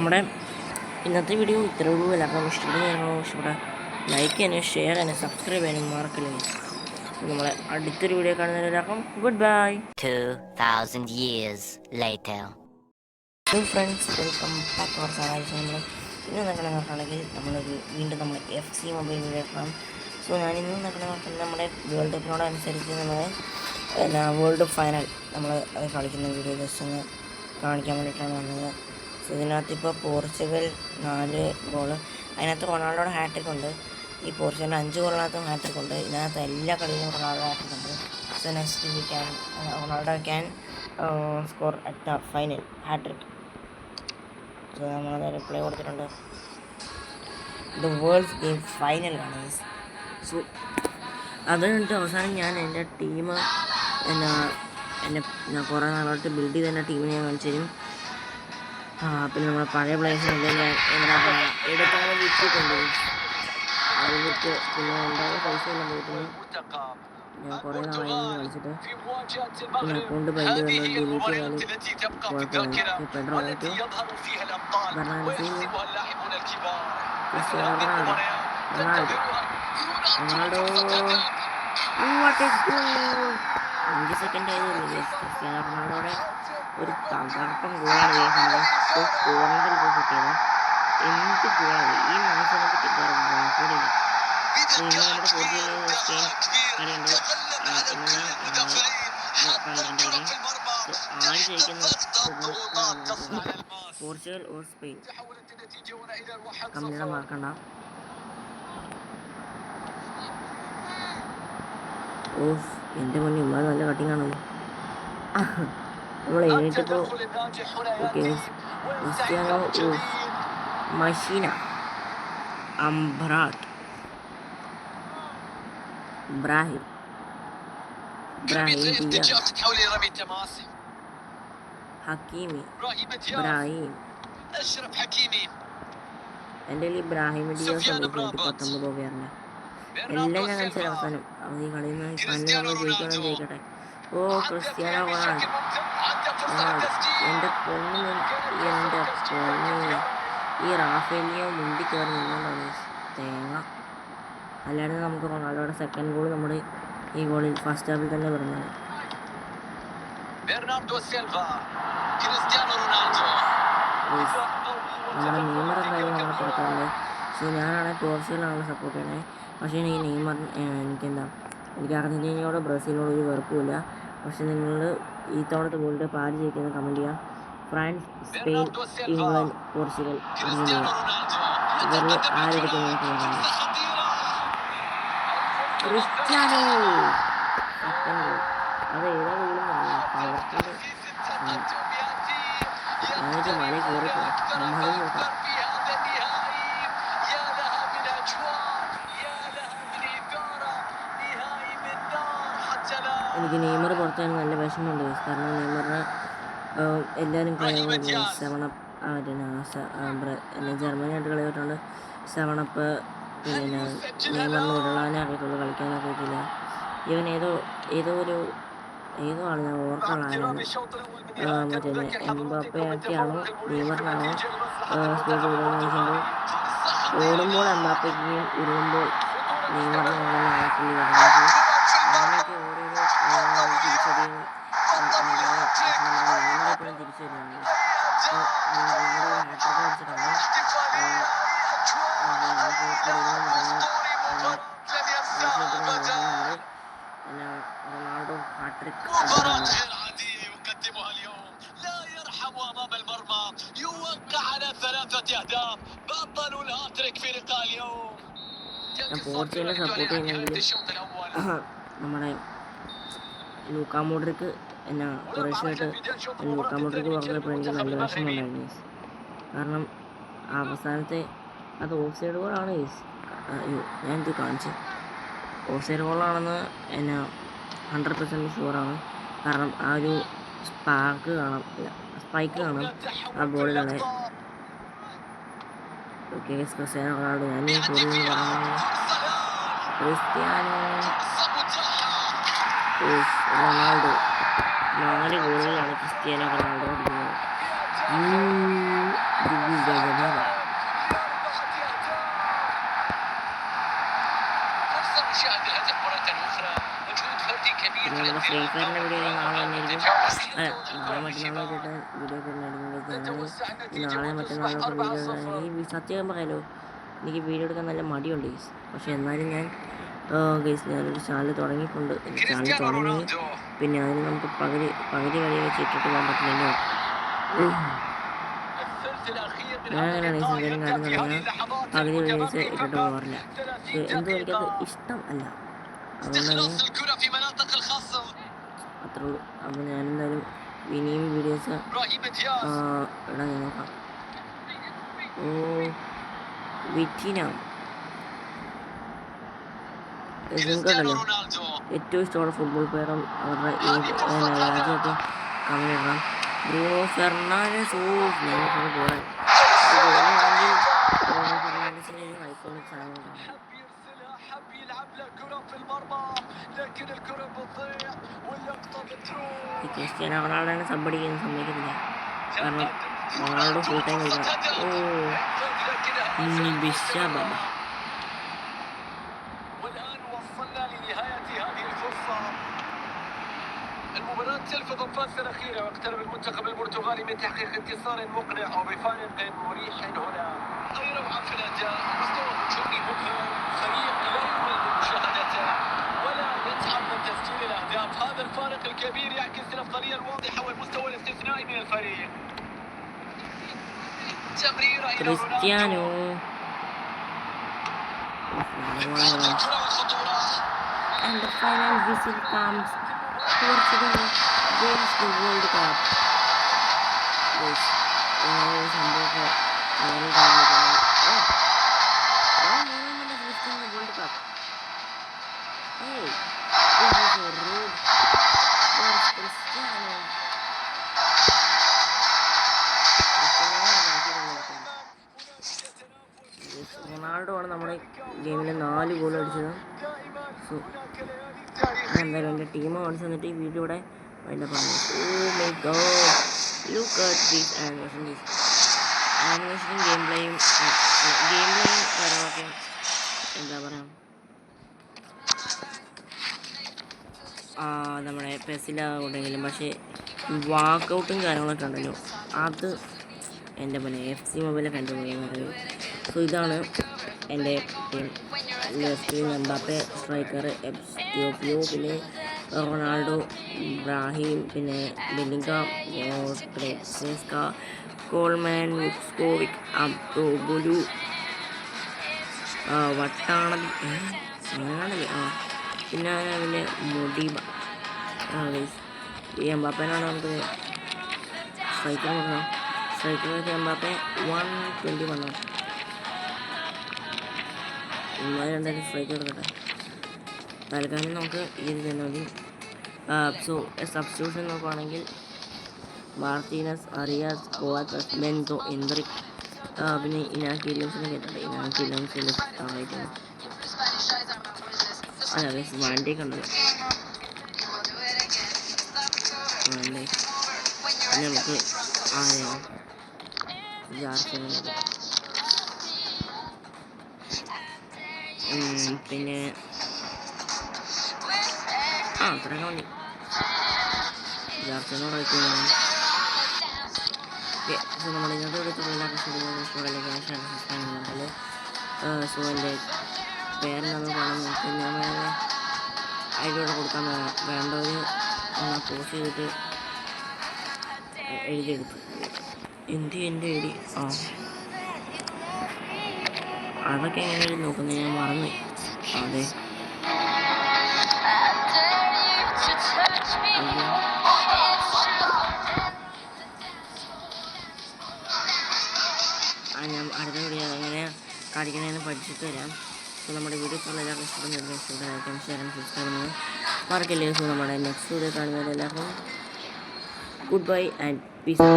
നമ്മുടെ ഇന്നത്തെ വീഡിയോ ഇത്രയേ ഉള്ളൂ. എല്ലാവർക്കും ഇഷ്ടപ്പെടുന്ന ലൈക്ക് ചെയ്യാനും ഷെയർ ചെയ്യാനും സബ്സ്ക്രൈബ് ചെയ്യാനും മറക്കില്ല. നമ്മളെ അടുത്തൊരു വീഡിയോ കാണുന്നവരെല്ലാവർക്കും good bye. 2000 years later. Hello friends, welcome back to our channel. ഇന്ന് നോക്കുകയാണെങ്കിൽ വീണ്ടും നമ്മൾ FC മൊബൈൽ വീഡിയോ കാണാം. സോ ഞാൻ ഇന്ന് നോക്കുന്നത് നമ്മുടെ വേൾഡ് കപ്പിനോടനുസരിച്ച് നമ്മൾ വേൾഡ് ഫൈനൽ നമ്മൾ കളിക്കുന്ന വീഡിയോ ജസ്റ്റ് ഒന്ന് കാണിക്കാൻ വേണ്ടിയിട്ടാണ് വന്നത്. സോ ഇതിനകത്ത് ഇപ്പോൾ പോർച്ചുഗൽ 4 ഗോള്, അതിനകത്ത് റൊണാൾഡോയുടെ ഹാട്രിക് ഉണ്ട്. ഈ പോർച്ചുഗലിൻ്റെ 5 ഗോളിനകത്തും ഹാട്രിക് ഉണ്ട്. ഇതിനകത്ത് എല്ലാ കളിയിലും റൊണാൾഡോ ഹാട്രിക് ഉണ്ട്. So next Ronaldo can score at the final hat trick. So നമ്മളത് റിപ്ലൈ കൊടുത്തിട്ടുണ്ട്. ദ വേൾഡ്സ് ഗെയിം ഫൈനൽ ആണ്. സോ അത് കഴിഞ്ഞിട്ട് അവസാനം ഞാൻ എൻ്റെ ടീം ഞാൻ കുറേ നാളായിട്ട് ബിൽഡ് ചെയ്ത എൻ്റെ ടീമിനെ ഞാൻ കാണിച്ചു തരും. പിന്നെ നമ്മുടെ പഴയ പ്ലേയേഴ്സിനെല്ലാം ഞാൻ എടുക്കാൻ വിറ്റിട്ടുണ്ട്. അത് വിറ്റ് പിന്നെ ഉണ്ടായ പൈസ എല്ലാം പോയിട്ടുണ്ട്. ഞാൻ കുറേ നാളായി കളിച്ചിട്ട് പിന്നെ അക്കൗണ്ട് ബൈൻഡ് വന്ന് ഡിലീറ്റ് ചെയ്യാനും കുഴപ്പമില്ല. പെഡ്രോ ആയിട്ട് റൊണാൾഡോ 5 സെക്കൻഡ് ആയതുള്ളൂ. ക്രിസ്ത്യാനോ റൊണാൾഡോയുടെ ഒരു തകർപ്പൻ ഗോളാണ് കോർണറിൽ പോയി കിട്ടിയത്. എന്ത് ഗോളാണ്! ഈ മനുഷ്യനെ പറ്റി കൂടിയില്ല. ഇന്ന് നമ്മുടെ പോർച്ചുഗൽ സ്പെയിൻ കളിയുണ്ട്. ആര് ജയിക്കുന്ന പോർച്ചുഗൽ ഓർ സ്പെയിൻ കമ്മിയുടെ മാർക്കണ്ട. ഓഫ്, എൻ്റെ മുന്നിൽ ഇമ്മാർ നല്ല കട്ടിങ് ആണല്ലോ. നമ്മൾ എഴുന്നേറ്റിപ്പോൾ ഓക്കെ. ക്രിസ്ത്യാനോ മഷീന അംബ്രാട്ട് ഇബ്രാഹിം ഹക്കീമി ഇബ്രാഹിം. എൻ്റെ കയ്യിൽ ഇബ്രാഹിം ഡിയോസ് ഉണ്ട്. 19 ഓവറിന് എല്ലാം ഞാൻ കാണിച്ചത് അവസാനം. ഈ കളിയിൽ നിന്ന് ഫൈനൽ നമ്മൾ ജയിക്കണം, ജയിക്കട്ടെ. ഓ, ക്രിസ്ത്യാനോ റൊണാൾഡോ. എൻ്റെ പൊന്ന് ഈ റാഫേലിയോ മുണ്ടി കയറി നിന്നുകൊണ്ടാണ് തേങ്ങ. അല്ലാണ്ട് നമുക്ക് റൊണാൾഡോയുടെ സെക്കൻഡ് ഗോൾ നമ്മുടെ ഈ ഗോളിൽ ഫസ്റ്റ് ഹാഫിൽ തന്നെ വരുന്നത്. നമ്മുടെ നെയ്മർ എന്തായാലും നമ്മളെ പുറത്താറുണ്ട്. സോ ഞാനാണെങ്കിൽ പോർച്ചുഗലാണ് സപ്പോർട്ട് ചെയ്യണേ. പക്ഷേ ഈ നെയ്മർ എനിക്ക് അർജൻറ്റീനയോട് ബ്രസീലിനോട് ഒരു വെറുപ്പുമില്ല. പക്ഷെ നിങ്ങൾ ഈ തവണത്തെ വേൾഡ് കപ്പ് ആര് ജയിക്കുന്നത് കമൻറ്റ് ചെയ്യാം. France, Spain, England, Portugal, Argentina ഇവരിൽ ആരെടുക്കുന്നു തോന്നുന്നു. Cristiano second goal. അത് ഏതാ ഗോളെന്നല്ല, പവർഫുൾ എന്നിട്ട് മല കയറിപ്പോ നമ്മൾ നോക്കാം. എനിക്ക് നെയ്മർ പുറത്താൻ നല്ല വിഷമമുണ്ട്. കാരണം നെയ്മറിന് എല്ലാവരും കളിയാകുമ്പോൾ 7-up ജർമ്മനിയായിട്ട് കളിയായിട്ടുണ്ട്. 7-up പിന്നെ നെയ്മറിന് വിടളാനേ അറിയത്തുള്ളൂ, കളിക്കാനൊക്കെ അറിയത്തില്ല. ഇവൻ ഏതോ ആണ്, ഞാൻ ഓർക്കാനായിരുന്നു. മറ്റേ എംബാപ്പയൊക്കെയാണോ നെയ്മറിനാണോ സ്പീഡ് വിടുമെന്ന് ചോദിക്കുമ്പോൾ ഓടുമ്പോൾ എംബാപ്പയ്ക്കും ഉരുളുമ്പോൾ നെയ്മറിനാണെന്ന് പുള്ളി പറഞ്ഞത്. അങ്ങനെയൊക്കെ ഓരോരോ തിരിച്ചടിയും നെയ്മറെപ്പോഴും തിരിച്ചടിയാണ്. ഹാട്രിക് അടിച്ചിട്ടുണ്ട്. റൊണാൾഡോ ഹാട്രിക് ഞാൻ പോർച്ചുഗലിനെ സപ്പോർട്ട് ചെയ്യുന്നെങ്കിൽ നമ്മുടെ ലൂക്കാ മോഡ്രിക് കുറേശ്ശായിട്ട് ലൂക്കാ മോഡ്രിക് പറഞ്ഞപ്പോൾ എനിക്ക് നല്ല വിഷമമുണ്ടായിരുന്നു. കാരണം അവസാനത്തെ അത് ഓഫ് സൈഡ് ഗോളാണ്. ഞാൻ ഇത് കാണിച്ചു ഓഫ് സൈഡ് ഗോളാണെന്ന് 100% ഷുവറാണ്. കാരണം ആ ഒരു സ്പൈക്ക് കാണാം ആ ബോളിലുള്ള. Okay, Cristiano Ronaldo. ഞാൻ ഈ ഗോളിൽ നിന്ന് പറയുന്നത് ക്രിസ്ത്യാനോ റൊണാൾഡോ 4 ഗോളുകളാണ് ക്രിസ്ത്യാനോ റൊണാൾഡോ അടിക്കുന്നത്. പിന്നെ നമ്മുടെ ഫ്രീ ഫയറിൻ്റെ വീഡിയോ നാളെ വന്നിരിക്കും. നാളെ മറ്റന്നാൾ വെച്ചിട്ട് വീഡിയോ ഇടുന്നതായിരിക്കും. നാളെ മറ്റന്നാളൊക്കെ വീഡിയോ ഈ സത്യം പറയാലോ, എനിക്ക് വീഡിയോ എടുക്കാൻ നല്ല മടിയുണ്ട് ഗൈസ്. പക്ഷെ എന്നാലും ഞാൻ ഗൈസ് ഞാനൊരു ചാനൽ തുടങ്ങിയിട്ടുണ്ട്. ചാനൽ തുടങ്ങി പിന്നെ അതിന് നമുക്ക് പകുതി വഴി വെച്ച് ഇട്ടിട്ട് പോകാൻ പറ്റില്ലല്ലോ. ഞാൻ അങ്ങനെയാണ് ഈ കാര്യം തുടങ്ങിയാൽ പകുതി വഴി വെച്ച് ഇട്ടിട്ട് പോകാറില്ല. എന്തോ എനിക്കത് ഇഷ്ടം അല്ല. അതുകൊണ്ടാണ് അത്രേ ഉള്ളൂ. അപ്പോൾ ഞാനെന്തായാലും ഇനിയും വീഡിയോസ് ഇടാൻ നോക്കാം. വിറ്റിന ഉണ്ടല്ലോ, ഏറ്റവും ഇഷ്ടമുള്ള ഫുട്ബോൾ പ്ലെയറും അവരുടെ രാജ്യമൊക്കെ കമന്റ് ഇടണം. Bruno Fernandes. ഞാൻ പോകാൻ ബ്രൂണോ ഫെർണാണ്ടസിന് ഐക്കോണിക് സാധനങ്ങളാണ്. ഈ ക്രിസ്ത്യാനോ റൊണാൾഡോനെ സബ്ബടിക്കാൻ സമ്മതിക്കുന്നില്ല. കാരണം റൊണാൾഡോ ഫുൾ ടൈം കളിക്കണം. المباراة تلفظ الفاس الأخيرة واقترب المنتخب البرتغالي من تحقيق انتصار مقنع وبفارق مريح هنا. روعة في الأداء، مستوى هجومي مبهر، فريق لا يمل من مشاهدته ولا يتعب من تسجيل الأهداف. هذا الفارق الكبير يعكس الأفضلية الواضحة والمستوى الاستثنائي من الفريق. تمريرة إلى كريستيانو. And the final whistle comes. Portugal wins the World Cup. Yes, the World Cup. Hey, this is a rude. Where's Cristiano? Ronaldo ആണ് നമ്മുടെ ഗെയിമിൽ 4 ഗോൾ അടിച്ചത്. സോ എന്തായാലും എൻ്റെ ടീം കാണിച്ചു തന്നിട്ട് ഈ വീഡിയോ ഇവിടെ അതിൻ്റെ പറഞ്ഞു. Oh my god, look at this ആനിമേഷനും ഗെയിം പ്ലേയും കാര്യങ്ങളൊക്കെ എന്താ പറയുക, നമ്മുടെ പെസിലാവുണ്ടെങ്കിലും പക്ഷേ വാക്കൗട്ടും കാര്യങ്ങളൊക്കെ ഉണ്ടല്ലോ, അത് എൻ്റെ പിന്നെ FC മൊബൈലിൽ കണ്ടുപോകുന്നത്. സോ ഇതാണ് എൻ്റെ ടീം. ലെഫ്റ്റിൽ എംബാപ്പെ, സ്ട്രൈക്കർ എസ്റ്റിയോപ്പിയോ, പിന്നെ റൊണാൾഡോ, ഇബ്രാഹിം, പിന്നെ ബെല്ലിംഗാം, ഗ്രേറ്റ്സ്ക, കോൾമാൻ, മുസ്കോവിക്, അബ്ദോബുലു, വട്ടാണലി അങ്ങനെയാണല്ലേ, പിന്നെ പിന്നെ മുടിബ. ഈ എംബാപ്പേനാണ് നമുക്ക് സ്ട്രൈക്കർ നോക്കണം. സ്ട്രൈക്കർ എംബാപ്പെ 121 എന്തായാലും സ്ട്രൈക്ക് എടുക്കട്ടെ. തൽക്കാലം നമുക്ക് ഇത് ചെയ്യുന്നത്. സോ സബ്സ്റ്റിറ്റ്യൂഷൻ നോക്കുകയാണെങ്കിൽ മാർട്ടീനസ്, അറിയാസ്, കോവാച്ചസ്, ബെൻസോ, എൻഡ്രിക്, പിന്നെ ഇനാക്കി വില്യംസിനെ കേട്ടിട്ടുണ്ട്. ഇനാക്കി വില്യംസിൻ്റെ ആയിട്ടാണ് അതെ വാൻഡേക്ക് ഉണ്ടല്ലോ. വാൻഡേ പിന്നെ നമുക്ക് ആരെയാണ് ജാർസനുള്ളത്. പിന്നെ അത്രയൊക്കെ മതി. ജാർസനോട് കളിക്കുകയാണ്. സോ നമ്മൾ ഇന്നത്തെ വിളിച്ചിട്ടുള്ള സോ എൻ്റെ പേരെന്താണെന്ന് കാണാൻ നോക്കി ഞാൻ വേറെ അതിലൂടെ കൊടുക്കാൻ വേണ്ടവർ പോസ്റ്റ് ചെയ്തിട്ട് എഴുതിയെടുത്തു. എൻ്റെ ഐഡി അതൊക്കെ എങ്ങനെയാണ് നോക്കുന്നത്, ഞാൻ മറന്നു. അതെ ഞാൻ അടുത്ത വീഡിയോ എങ്ങനെ കളിക്കണമെന്ന് പഠിച്ചിട്ട് വരാം. സോ നമ്മുടെ വീഡിയോസ് എല്ലാവർക്കും ഇഷ്ടപ്പെടുന്ന ലൈക്കും ഷെയറും സബ്സ്ക്രൈബ് മറക്കല്ലേ. സോ നമ്മുടെ നെക്സ്റ്റ് വീഡിയോ കാണുന്നവരെല്ലാവർക്കും ഗുഡ് ബൈ ആൻഡ് പീസ്.